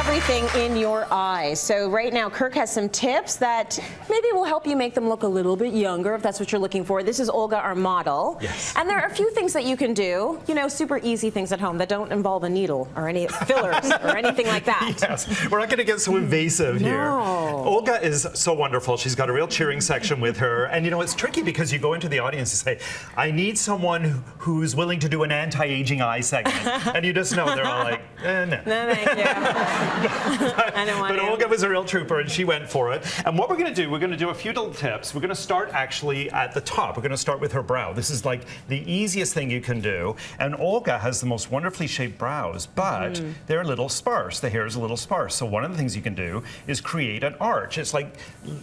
everything in your eyes. So right now, Kirk has some tips that maybe will help you make them look a little bit younger, if that's what you're looking for. This is Olga, our model. Yes. And there are a few things that you can do, you know, super easy things at home that don't involve a needle or any fillers or anything like that. Yes, we're not going to get so invasive here. Olga is so wonderful. She's got a real cheering section with her. And you know, it's tricky because you go into the audience and say, I need someone who's willing to do an anti-aging eye segment. And you just know they're all like, no. No, thank you. I don't want But Olga was a real trooper and she went for it. And what we're going to do, we're going to do a few little tips. We're going to start actually at the top. We're going to start with her brow. This is like the easiest thing you can do. And Olga has the most wonderfully shaped brows, but they're a little sparse. The hair is a little sparse. So one of the things you can do is create an arch. It's like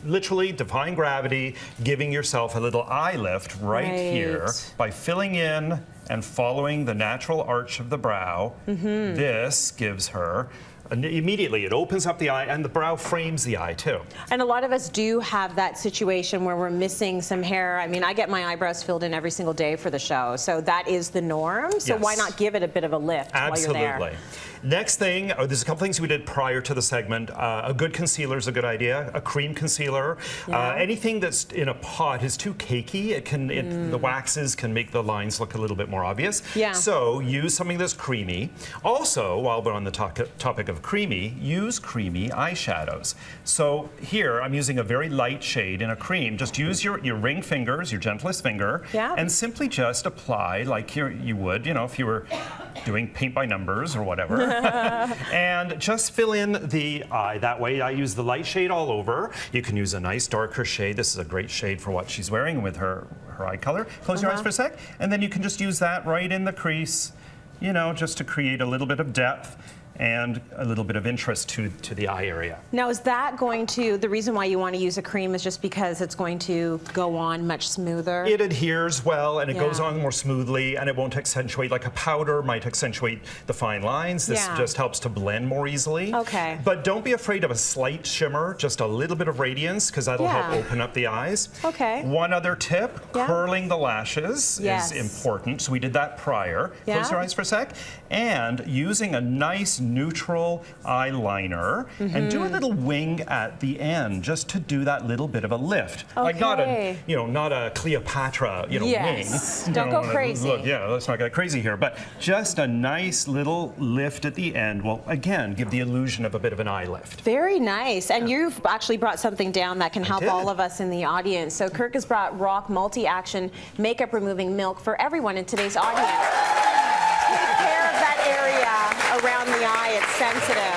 literally defying gravity, giving yourself a little eye lift right here by filling in and following the natural arch of the brow. This gives her immediately, it opens up the eye, and the brow frames the eye too. And a lot of us do have that situation where we're missing some hair. I mean, I get my eyebrows filled in every single day for the show, so that is the norm. So why not give it a bit of a lift while you're there? Absolutely. Next thing, there's a couple things we did prior to the segment. A good concealer is a good idea. A cream concealer. Anything that's in a pot is too cakey. It can, the waxes can make the lines look a little bit more obvious. So use something that's creamy. Also, while we're on the topic of creamy, use creamy eyeshadows. So here, I'm using a very light shade in a cream. Just use your ring fingers, your gentlest finger, and simply just apply like you would, you know, if you were doing paint by numbers or whatever. And just fill in the eye. That way I use the light shade all over. You can use a nice darker shade. This is a great shade for what she's wearing with her eye color. Close your eyes for a sec, and then you can just use that right in the crease, you know, just to create a little bit of depth and a little bit of interest to the eye area. Now, is that going to, the reason why you want to use a cream is just because it's going to go on much smoother? It adheres well, and it goes on more smoothly, and it won't accentuate, like a powder might accentuate the fine lines. This just helps to blend more easily. But don't be afraid of a slight shimmer, just a little bit of radiance, because that'll help open up the eyes. One other tip, curling the lashes is important. So we did that prior. Close your eyes for a sec. And using a nice neutral eyeliner and do a little wing at the end just to do that little bit of a lift. Like not a, you know, not a Cleopatra, you know, wing. Don't go crazy. Look, let's not get crazy here, but just a nice little lift at the end will again give the illusion of a bit of an eye lift. Very nice. And you've actually brought something down that can help all of us in the audience. So Kirk has brought Rock Multi-Action Makeup Removing Milk for everyone in today's audience. Take care of that area around the eye. It's sensitive.